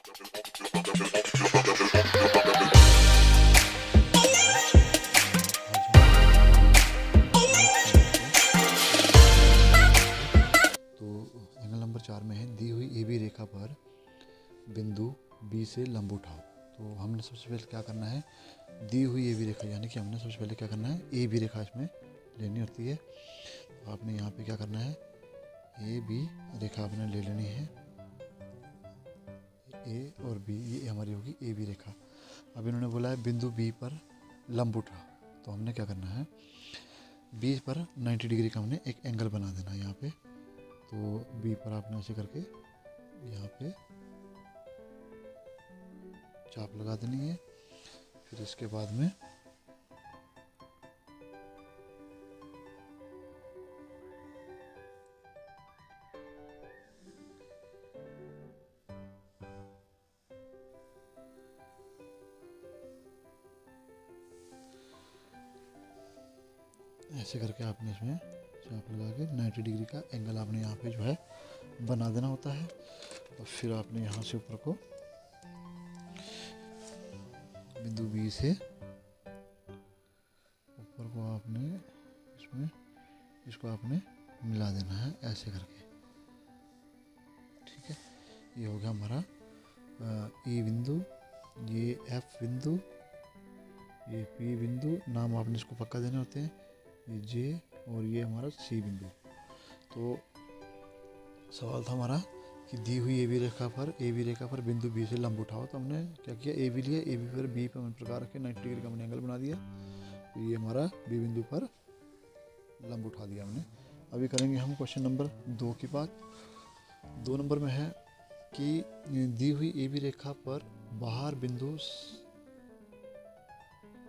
Angle number 4 में है, दी हुई ए बी रेखा पर बिंदु बी से लंब उठाओ। तो हमने सबसे पहले क्या करना है, दी हुई ए बी रेखा यानी कि हमने सबसे पहले क्या करना है, ए बी रेखा इसमें लेनी होती है। तो आपने यहाँ पे क्या करना है, ए बी रेखा आपने ले लेनी है, ए और बी, ये हमारी होगी ए बी रेखा। अब इन्होंने बोला है बिंदु बी पर लंब उठा, तो हमने क्या करना है, बी पर 90 डिग्री का हमने एक एंगल बना देना है यहाँ पे। तो बी पर आपने ऐसे करके यहाँ पे चाप लगा देनी है। फिर इसके बाद में ऐसे करके आपने इसमें चाप लगा के 90 डिग्री का एंगल आपने यहाँ पे जो है बना देना होता है। और फिर आपने यहाँ से ऊपर को बिंदु बी से ऊपर को आपने इसमें इसको आपने मिला देना है ऐसे करके, ठीक है। ये हो गया हमारा ई बिंदु, ये एफ बिंदु, ये पी बिंदु, नाम आपने इसको पक्का देने होते हैं, ये जे और ये हमारा सी बिंदु। तो सवाल था हमारा कि दी हुई ए बी रेखा पर बिंदु बी से लंब उठाओ। तो हमने क्या किया, ए बी लिया, ए बी पर बी पर हमने प्रकार रखे 90 डिग्री का हमने एंगल बना दिया। तो ये हमारा बी बिंदु पर लंब उठा दिया हमने। अभी करेंगे हम क्वेश्चन नंबर 2 की बात। 2 नंबर में है कि दी हुई ए बी रेखा पर बाहर बिंदु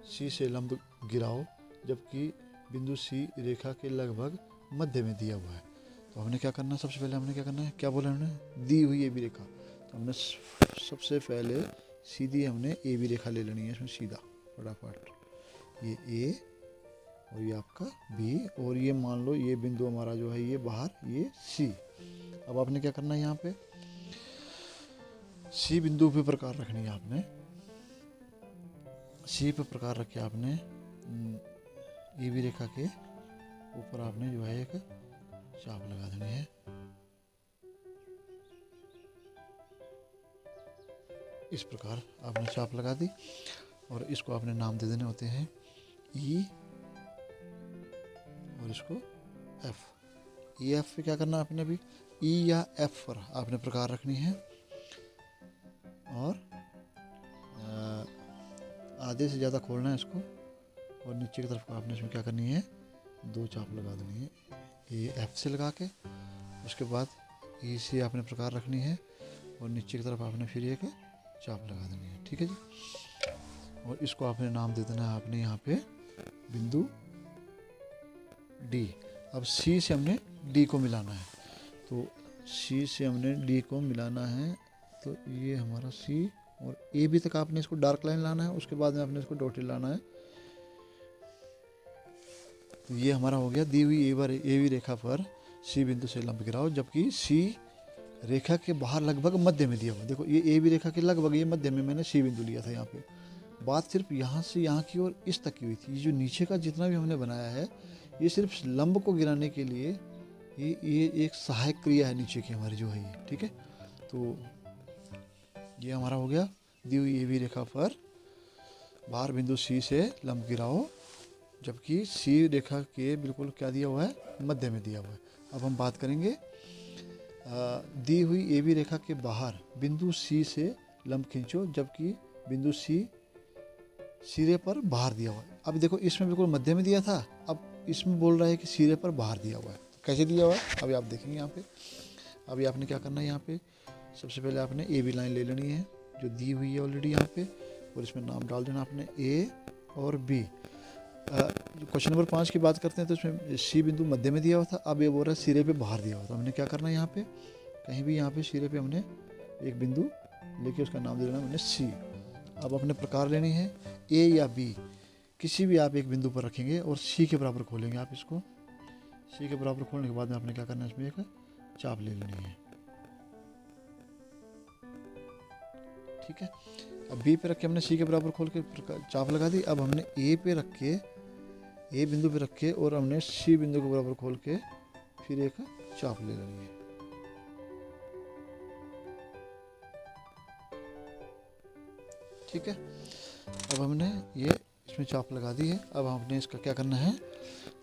सी से लंब गिराओ, जबकि बिंदु सी रेखा के लगभग मध्य में दिया हुआ है। तो हमने क्या करना है, सबसे पहले हमने क्या करना है, क्या बोला हमने, दी हुई ए बी रेखा। तो हमने सबसे पहले सीधी हमने ए बी रेखा ले लेनी है इसमें सीधा फटाफट, ये ए और ये आपका बी, और ये मान लो ये बिंदु हमारा जो है ये बाहर, ये सी। अब आपने क्या करना है, यहाँ पे सी बिंदु पे प्रकार रखनी है आपने, सी पे प्रकार रखे आपने ए बी रेखा के ऊपर आपने जो है एक चाप लगा देनी है। इस प्रकार आपने चाप लगा दी और इसको आपने नाम दे देने होते हैं ई और इसको एफ। ई एफ पे क्या करना आपने, अभी ई या एफ पर आपने प्रकार रखनी है और आधे से ज़्यादा खोलना है इसको, और नीचे की तरफ आपने इसमें क्या करनी है, 2 चाप लगा देनी है, ए एफ से लगा के। उसके बाद ई से आपने प्रकार रखनी है और नीचे की तरफ आपने फिर एक चाप लगा देनी है, ठीक है जी। और इसको आपने नाम दे देना है आपने यहाँ पे बिंदु डी। अब सी से हमने डी को मिलाना है, तो सी से हमने डी को मिलाना है। तो ये हमारा सी और ए बी तक आपने इसको डार्क लाइन लाना है, उसके बाद में आपने इसको डॉटेड लाना है। तो ये हमारा हो गया, दी हुई ए बी रेखा पर सी बिंदु से लंब गिराओ, जबकि सी रेखा के बाहर लगभग मध्य में दिया हुआ। देखो ये ए बी रेखा के लगभग ये मध्य में मैंने सी बिंदु लिया था यहाँ पे। बात सिर्फ यहाँ से यहाँ की और इस तक की हुई थी। ये जो नीचे का जितना भी हमने बनाया है ये सिर्फ लंब को गिराने के लिए ये एक सहायक क्रिया है नीचे की हमारी जो है ये, ठीक है। तो ये हमारा हो गया, दी हुई ए बी रेखा पर बाहर बिंदु सी से लंब गिराओ, जबकि सी रेखा के बिल्कुल क्या दिया हुआ है, मध्य में दिया हुआ है। अब हम बात करेंगे दी हुई ए बी रेखा के बाहर बिंदु सी से लंब खींचो, जबकि बिंदु सी सिरे पर बाहर दिया हुआ है। अब देखो इसमें बिल्कुल मध्य में दिया था, अब इसमें बोल रहा है कि सिरे पर बाहर दिया हुआ है। तो कैसे दिया हुआ है अभी आप देखेंगे यहाँ पे। अभी आपने क्या करना है, यहाँ पे सबसे पहले आपने ए बी लाइन ले लेनी है जो दी हुई है ऑलरेडी यहाँ पे, और इसमें नाम डाल देना आपने ए और बी। क्वेश्चन नंबर 5 की बात करते हैं तो इसमें सी बिंदु मध्य में दिया हुआ था, अब ये बोल रहा है सिरे पे बाहर दिया हुआ था। हमने क्या करना है, यहाँ पे कहीं भी यहाँ पे सिरे पे हमने एक बिंदु लेके उसका नाम दे देना हमने सी। अब अपने प्रकार लेनी है, ए या बी किसी भी आप एक बिंदु पर रखेंगे और सी के बराबर खोलेंगे आप इसको। सी के बराबर खोलने के बाद में आपने क्या करना है, इसमें एक चाप ले लेनी है। ठीक है। अब बी पे रख के हमने सी के बराबर खोल के चाप लगा दी। अब हमने ए पे रख के, ए बिंदु पे रख के और हमने सी बिंदु के बराबर खोल के फिर एक चाप ले लेनी है। ठीक है। अब हमने ये इसमें चाप लगा दी है। अब हमने इसका क्या करना है,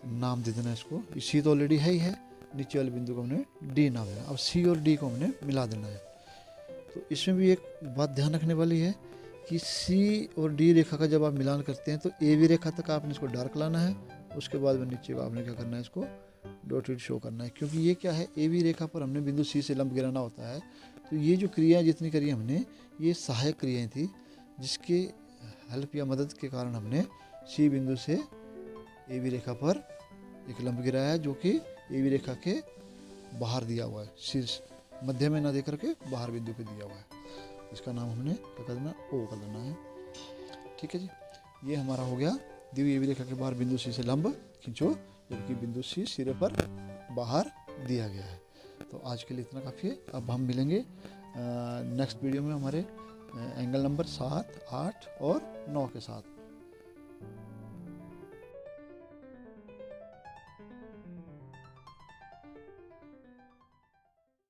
नाम दे देना है इसको। सी तो ऑलरेडी है ही है, नीचे वाले बिंदु को हमने डी नाम देना। अब सी और डी को हमने मिला देना है। तो इसमें भी एक बात ध्यान रखने वाली है कि सी और डी रेखा का जब आप मिलान करते हैं तो ए बी रेखा तक आपने इसको डार्क लाना है, उसके बाद में नीचे को आपने क्या करना है, इसको डॉटेड शो करना है। क्योंकि ये क्या है, ए बी रेखा पर हमने बिंदु सी से लंब गिराना होता है। तो ये जो क्रियाएं जितनी करी हमने, ये सहायक क्रियाएं थी, जिसके हेल्प या मदद के कारण हमने सी बिंदु से ए बी रेखा पर एक लंब गिराया है, जो कि ए बी रेखा के बाहर दिया हुआ है, शीर्ष मध्य में ना दे करके बाहर बिंदु पे दिया हुआ है। इसका नाम हमने क्या कर देना, ओ कर देना है। ठीक है जी, ये हमारा हो गया दी हुई ए बी रेखा के बाहर बिंदु सी से लंब खींचो, जबकि बिंदु सी सिरे पर बाहर दिया गया है। तो आज के लिए इतना काफ़ी है। अब हम मिलेंगे नेक्स्ट वीडियो में हमारे एंगल नंबर 7, 8 और 9 के साथ।